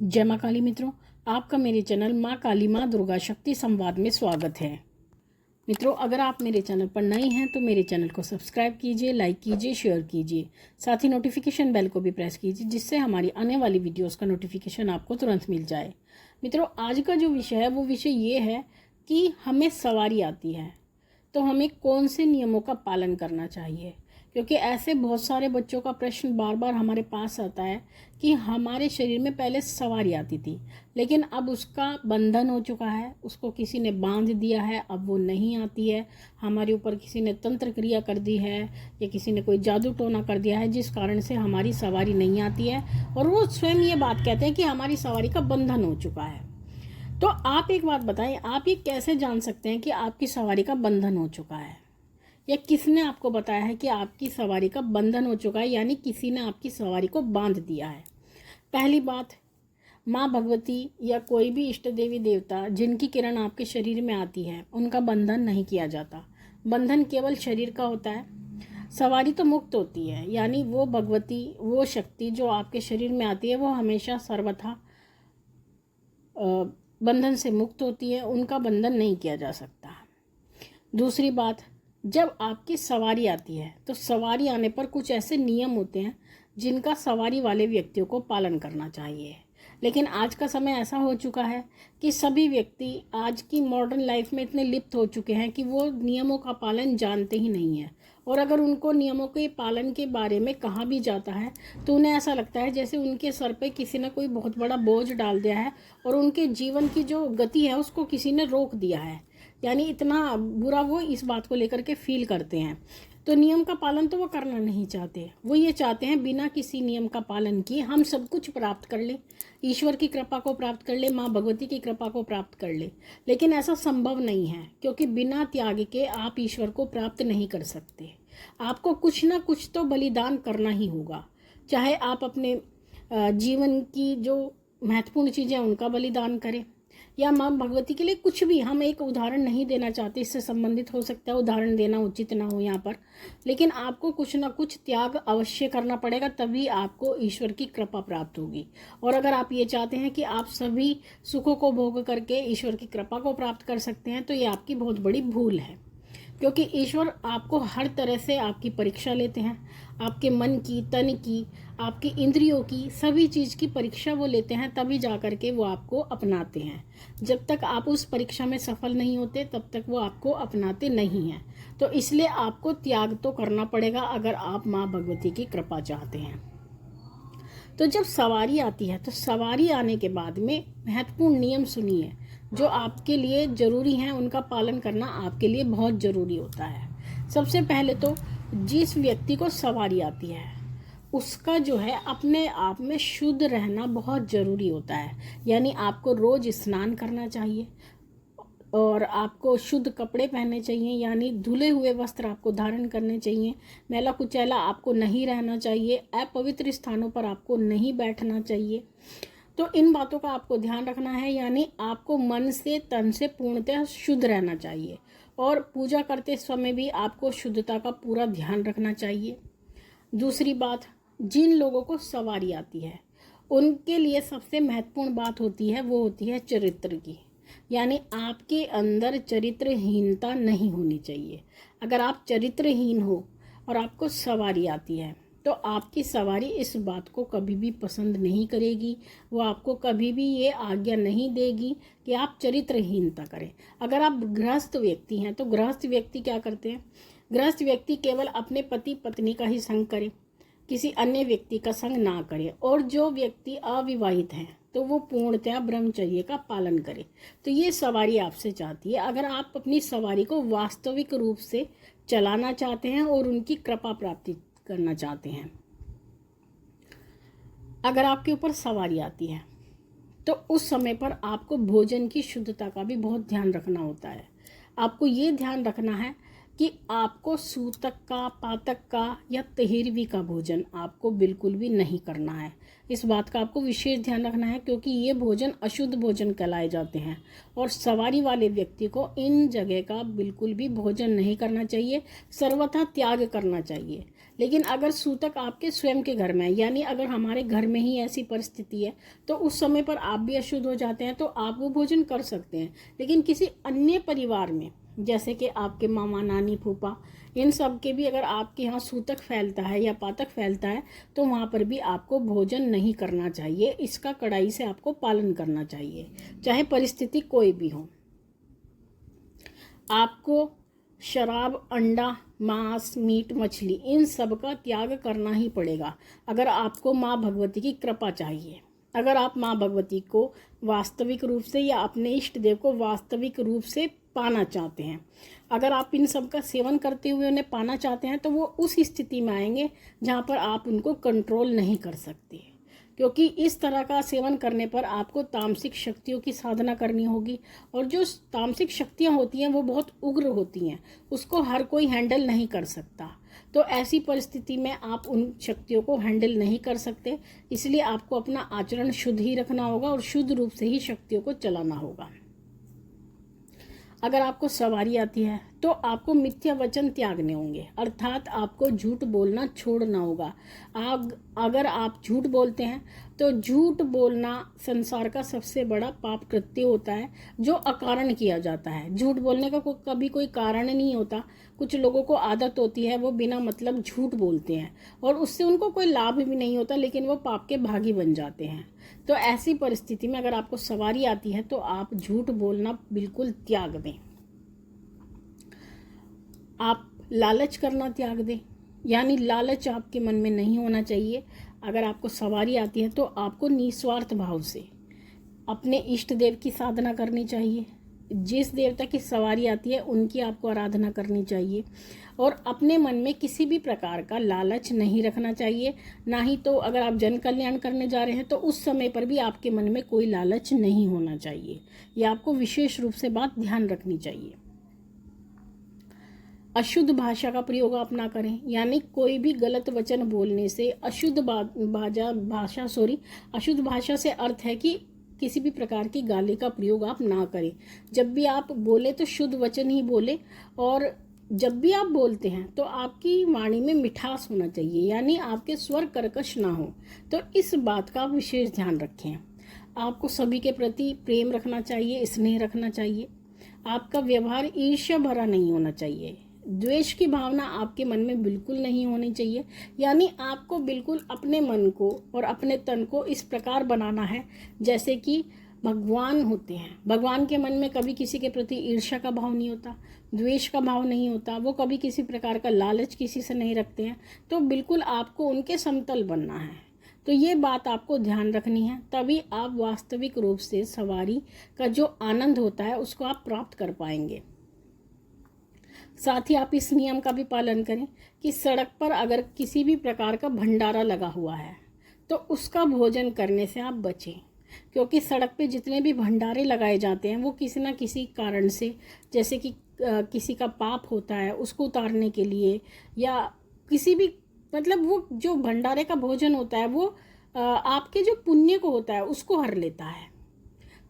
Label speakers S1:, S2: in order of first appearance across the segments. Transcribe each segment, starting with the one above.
S1: जय माँ काली मित्रों, आपका मेरे चैनल माँ काली माँ दुर्गा शक्ति संवाद में स्वागत है। मित्रों, अगर आप मेरे चैनल पर नए हैं तो मेरे चैनल को सब्सक्राइब कीजिए, लाइक कीजिए, शेयर कीजिए, साथ ही नोटिफिकेशन बेल को भी प्रेस कीजिए जिससे हमारी आने वाली वीडियोस का नोटिफिकेशन आपको तुरंत मिल जाए। मित्रों, आज का जो विषय है वो विषय ये है कि हमें सवारी आती है तो हमें कौन से नियमों का पालन करना चाहिए, क्योंकि ऐसे बहुत सारे बच्चों का प्रश्न बार बार हमारे पास आता है कि हमारे शरीर में पहले सवारी आती थी लेकिन अब उसका बंधन हो चुका है, उसको किसी ने बांध दिया है, अब वो नहीं आती है। हमारे ऊपर किसी ने तंत्र क्रिया कर दी है या किसी ने कोई जादू टोना कर दिया है जिस कारण से हमारी सवारी नहीं आती है और वो स्वयं ये बात कहते हैं कि हमारी सवारी का बंधन हो चुका है। तो आप एक बात बताएं, आप ये कैसे जान सकते हैं कि आपकी सवारी का बंधन हो चुका है, या किसने आपको बताया है कि आपकी सवारी का बंधन हो चुका है, यानी किसी ने आपकी सवारी को बांध दिया है। पहली बात, माँ भगवती या कोई भी इष्ट देवी देवता जिनकी किरण आपके शरीर में आती है उनका बंधन नहीं किया जाता। बंधन केवल शरीर का होता है, सवारी तो मुक्त होती है, यानी वो भगवती, वो शक्ति जो आपके शरीर में आती है वो हमेशा सर्वथा बंधन से मुक्त होती है, उनका बंधन नहीं किया जा सकता। दूसरी बात, जब आपकी सवारी आती है तो सवारी आने पर कुछ ऐसे नियम होते हैं जिनका सवारी वाले व्यक्तियों को पालन करना चाहिए। लेकिन आज का समय ऐसा हो चुका है कि सभी व्यक्ति आज की मॉडर्न लाइफ में इतने लिप्त हो चुके हैं कि वो नियमों का पालन जानते ही नहीं है, और अगर उनको नियमों के पालन के बारे में कहा भी जाता है तो उन्हें ऐसा लगता है जैसे उनके सर पे किसी ने कोई बहुत बड़ा बोझ डाल दिया है और उनके जीवन की जो गति है उसको किसी ने रोक दिया है, यानी इतना बुरा वो इस बात को लेकर के फील करते हैं। तो नियम का पालन तो वो करना नहीं चाहते, वो ये चाहते हैं बिना किसी नियम का पालन किए हम सब कुछ प्राप्त कर ले, ईश्वर की कृपा को प्राप्त कर ले, माँ भगवती की कृपा को प्राप्त कर ले। लेकिन ऐसा संभव नहीं है, क्योंकि बिना त्याग के आप ईश्वर को प्राप्त नहीं कर सकते। आपको कुछ ना कुछ तो बलिदान करना ही होगा, चाहे आप अपने जीवन की जो महत्वपूर्ण चीज़ें उनका बलिदान करें या माँ भगवती के लिए कुछ भी। हम एक उदाहरण नहीं देना चाहते, इससे संबंधित हो सकता है उदाहरण देना उचित ना हो यहाँ पर, लेकिन आपको कुछ ना कुछ त्याग अवश्य करना पड़ेगा, तभी आपको ईश्वर की कृपा प्राप्त होगी। और अगर आप ये चाहते हैं कि आप सभी सुखों को भोग करके ईश्वर की कृपा को प्राप्त कर सकते हैं तो ये आपकी बहुत बड़ी भूल है, क्योंकि ईश्वर आपको हर तरह से आपकी परीक्षा लेते हैं। आपके मन की, तन की, आपकी इंद्रियों की, सभी चीज़ की परीक्षा वो लेते हैं, तभी जा कर के वो आपको अपनाते हैं। जब तक आप उस परीक्षा में सफल नहीं होते तब तक वो आपको अपनाते नहीं हैं। तो इसलिए आपको त्याग तो करना पड़ेगा अगर आप माँ भगवती की कृपा चाहते हैं। तो जब सवारी आती है तो सवारी आने के बाद में महत्वपूर्ण नियम सुनिए जो आपके लिए ज़रूरी हैं, उनका पालन करना आपके लिए बहुत ज़रूरी होता है। सबसे पहले तो जिस व्यक्ति को सवारी आती है उसका जो है अपने आप में शुद्ध रहना बहुत ज़रूरी होता है, यानी आपको रोज़ स्नान करना चाहिए और आपको शुद्ध कपड़े पहनने चाहिए, यानी धुले हुए वस्त्र आपको धारण करने चाहिए। मैला कुचैला आपको नहीं रहना चाहिए, अपवित्र स्थानों पर आपको नहीं बैठना चाहिए। तो इन बातों का आपको ध्यान रखना है, यानी आपको मन से, तन से पूर्णतः शुद्ध रहना चाहिए और पूजा करते समय भी आपको शुद्धता का पूरा ध्यान रखना चाहिए। दूसरी बात, जिन लोगों को सवारी आती है उनके लिए सबसे महत्वपूर्ण बात होती है वो होती है चरित्र की, यानी आपके अंदर चरित्रहीनता नहीं होनी चाहिए। अगर आप चरित्रहीन हो और आपको सवारी आती है तो आपकी सवारी इस बात को कभी भी पसंद नहीं करेगी, वो आपको कभी भी ये आज्ञा नहीं देगी कि आप चरित्रहीनता करें। अगर आप गृहस्थ व्यक्ति हैं तो गृहस्थ व्यक्ति क्या करते हैं, गृहस्थ व्यक्ति केवल अपने पति पत्नी का ही संग करे, किसी अन्य व्यक्ति का संग ना करे, और जो व्यक्ति अविवाहित हैं तो वो पूर्णतया ब्रह्मचर्य का पालन करे। तो ये सवारी आपसे चाहती है। अगर आप अपनी सवारी को वास्तविक रूप से चलाना चाहते हैं और उनकी कृपा प्राप्ति करना चाहते हैं, अगर आपके ऊपर सवारी आती है तो उस समय पर आपको भोजन की शुद्धता का भी बहुत ध्यान रखना होता है। आपको ये ध्यान रखना है कि आपको सूतक का, पातक का या तहेरवी का भोजन आपको बिल्कुल भी नहीं करना है। इस बात का आपको विशेष ध्यान रखना है, क्योंकि ये भोजन अशुद्ध भोजन कहलाए जाते हैं और सवारी वाले व्यक्ति को इन जगह का बिल्कुल भी भोजन नहीं करना चाहिए, सर्वथा त्याग करना चाहिए। लेकिन अगर सूतक आपके स्वयं के घर में है, यानी अगर हमारे घर में ही ऐसी परिस्थिति है तो उस समय पर आप भी अशुद्ध हो जाते हैं तो आप वो भोजन कर सकते हैं। लेकिन किसी अन्य परिवार में, जैसे कि आपके मामा, नानी, फूफा, इन सब के भी अगर आपके यहाँ सूतक फैलता है या पातक फैलता है तो वहाँ पर भी आपको भोजन नहीं करना चाहिए। इसका कड़ाई से आपको पालन करना चाहिए, चाहे परिस्थिति कोई भी हो। आपको शराब, अंडा, मांस, मीट, मछली, इन सब का त्याग करना ही पड़ेगा अगर आपको माँ भगवती की कृपा चाहिए। अगर आप माँ भगवती को वास्तविक रूप से या अपने इष्ट देव को वास्तविक रूप से पाना चाहते हैं, अगर आप इन सब का सेवन करते हुए उन्हें पाना चाहते हैं तो वो उस स्थिति में आएंगे जहाँ पर आप उनको कंट्रोल नहीं कर सकते, क्योंकि इस तरह का सेवन करने पर आपको तामसिक शक्तियों की साधना करनी होगी। और जो तामसिक शक्तियाँ होती हैं वो बहुत उग्र होती हैं, उसको हर कोई हैंडल नहीं कर सकता। तो ऐसी परिस्थिति में आप उन शक्तियों को हैंडल नहीं कर सकते, इसलिए आपको अपना आचरण शुद्ध ही रखना होगा और शुद्ध रूप से ही शक्तियों को चलाना होगा। अगर आपको सवारी आती है तो आपको मिथ्या वचन त्यागने होंगे, अर्थात आपको झूठ बोलना छोड़ना होगा। अगर आप झूठ बोलते हैं तो झूठ बोलना संसार का सबसे बड़ा पाप कृत्य होता है जो अकारण किया जाता है। झूठ बोलने का कभी कोई कारण नहीं होता। कुछ लोगों को आदत होती है, वो बिना मतलब झूठ बोलते हैं और उससे उनको कोई लाभ भी नहीं होता, लेकिन वो पाप के भागी बन जाते हैं। तो ऐसी परिस्थिति में अगर आपको सवारी आती है तो आप झूठ बोलना बिल्कुल त्याग दें। आप लालच करना त्याग दें, यानी लालच आपके मन में नहीं होना चाहिए। अगर आपको सवारी आती है तो आपको निस्वार्थ भाव से अपने इष्ट देव की साधना करनी चाहिए। जिस देवता की सवारी आती है उनकी आपको आराधना करनी चाहिए और अपने मन में किसी भी प्रकार का लालच नहीं रखना चाहिए। ना ही तो अगर आप जन कल्याण करने जा रहे हैं तो उस समय पर भी आपके मन में कोई लालच नहीं होना चाहिए। यह आपको विशेष रूप से बात ध्यान रखनी चाहिए। अशुद्ध भाषा का प्रयोग आप ना करें, यानी कोई भी गलत वचन बोलने से अशुद्ध अशुद्ध भाषा से अर्थ है कि किसी भी प्रकार की गाली का प्रयोग आप ना करें। जब भी आप बोले तो शुद्ध वचन ही बोले और जब भी आप बोलते हैं तो आपकी वाणी में मिठास होना चाहिए, यानी आपके स्वर कर्कश ना हो। तो इस बात का विशेष ध्यान रखें। आपको सभी के प्रति प्रेम रखना चाहिए, स्नेह रखना चाहिए। आपका व्यवहार ईर्ष्या भरा नहीं होना चाहिए। द्वेष की भावना आपके मन में बिल्कुल नहीं होनी चाहिए, यानी आपको बिल्कुल अपने मन को और अपने तन को इस प्रकार बनाना है जैसे कि भगवान होते हैं। भगवान के मन में कभी किसी के प्रति ईर्ष्या का भाव नहीं होता, द्वेष का भाव नहीं होता, वो कभी किसी प्रकार का लालच किसी से नहीं रखते हैं। तो बिल्कुल आपको उनके समतल बनना है। तो ये बात आपको ध्यान रखनी है, तभी आप वास्तविक रूप से सवारी का जो आनंद होता है उसको आप प्राप्त कर पाएंगे। साथ ही आप इस नियम का भी पालन करें कि सड़क पर अगर किसी भी प्रकार का भंडारा लगा हुआ है तो उसका भोजन करने से आप बचें, क्योंकि सड़क पे जितने भी भंडारे लगाए जाते हैं वो किसी न किसी कारण से, जैसे कि किसी का पाप होता है उसको उतारने के लिए, या किसी भी मतलब वो जो भंडारे का भोजन होता है वो आपके जो पुण्य को होता है उसको हर लेता है।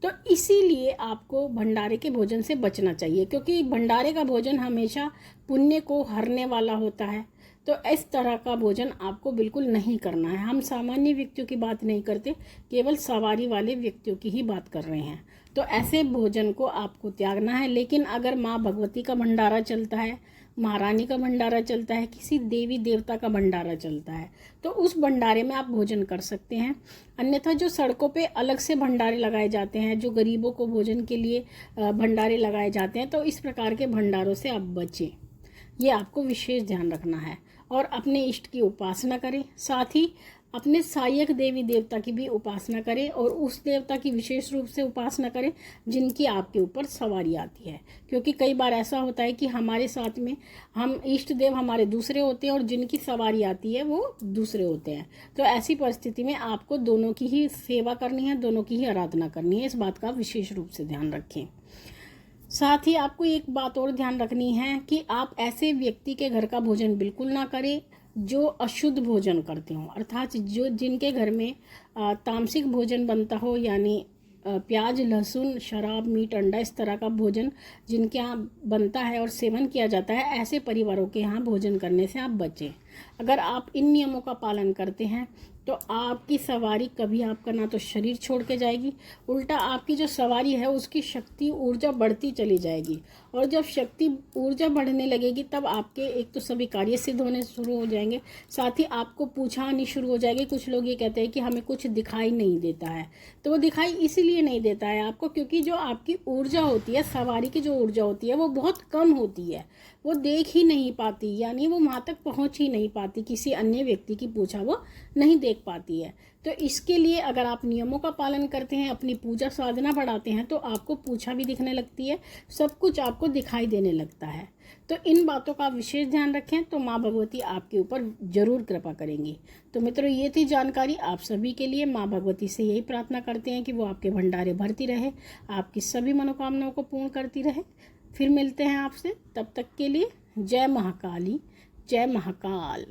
S1: तो इसीलिए आपको भंडारे के भोजन से बचना चाहिए, क्योंकि भंडारे का भोजन हमेशा पुण्य को हरने वाला होता है। तो इस तरह का भोजन आपको बिल्कुल नहीं करना है। हम सामान्य व्यक्तियों की बात नहीं करते, केवल सवारी वाले व्यक्तियों की ही बात कर रहे हैं। तो ऐसे भोजन को आपको त्यागना है। लेकिन अगर माँ भगवती का भंडारा चलता है, महारानी का भंडारा चलता है, किसी देवी देवता का भंडारा चलता है, तो उस भंडारे में आप भोजन कर सकते हैं। अन्यथा जो सड़कों पे अलग से भंडारे लगाए जाते हैं, जो गरीबों को भोजन के लिए भंडारे लगाए जाते हैं, तो इस प्रकार के भंडारों से आप बचें। ये आपको विशेष ध्यान रखना है और अपने इष्ट की उपासना करें। साथ ही अपने सहायक देवी देवता की भी उपासना करें और उस देवता की विशेष रूप से उपासना करें जिनकी आपके ऊपर सवारी आती है, क्योंकि कई बार ऐसा होता है कि हमारे साथ में हम इष्ट देव हमारे दूसरे होते हैं और जिनकी सवारी आती है वो दूसरे होते हैं। तो ऐसी परिस्थिति में आपको दोनों की ही सेवा करनी है, दोनों की ही आराधना करनी है। इस बात का विशेष रूप से ध्यान रखें। साथ ही आपको एक बात और ध्यान रखनी है कि आप ऐसे व्यक्ति के घर का भोजन बिल्कुल ना करें जो अशुद्ध भोजन करते हों, अर्थात जो जिनके घर में तामसिक भोजन बनता हो, यानी प्याज, लहसुन, शराब, मीट, अंडा इस तरह का भोजन जिनके यहाँ बनता है और सेवन किया जाता है, ऐसे परिवारों के यहाँ भोजन करने से आप बचें। अगर आप इन नियमों का पालन करते हैं तो आपकी सवारी कभी आपका ना तो शरीर छोड़ के जाएगी, उल्टा आपकी जो सवारी है उसकी शक्ति ऊर्जा बढ़ती चली जाएगी। और जब शक्ति ऊर्जा बढ़ने लगेगी तब आपके एक तो सभी कार्य सिद्ध होने शुरू हो जाएंगे, साथ ही आपको पूछा आनी शुरू हो जाएगी। कुछ लोग ये कहते हैं कि हमें कुछ दिखाई नहीं देता है, तो वो दिखाई इसीलिए नहीं देता है आपको क्योंकि जो आपकी ऊर्जा होती है, सवारी की जो ऊर्जा होती है वो बहुत कम होती है, वो देख ही नहीं पाती, यानी वो वहाँ तक पहुँच ही नहीं पाती, किसी अन्य व्यक्ति की पूछा वो नहीं देख पाती है। तो इसके लिए अगर आप नियमों का पालन करते हैं, अपनी पूजा साधना बढ़ाते हैं, तो आपको पूछा भी दिखने लगती है, सब कुछ आपको दिखाई देने लगता है। तो इन बातों का विशेष ध्यान रखें तो माँ भगवती आपके ऊपर जरूर कृपा करेंगी। तो मित्रों, ये थी जानकारी आप सभी के लिए। माँ भगवती से यही प्रार्थना करते हैं कि वो आपके भंडारे भरती रहे, आपकी सभी मनोकामनाओं को पूर्ण करती रहे। फिर मिलते हैं आपसे, तब तक के लिए जय महाकाली, जय महाकाल।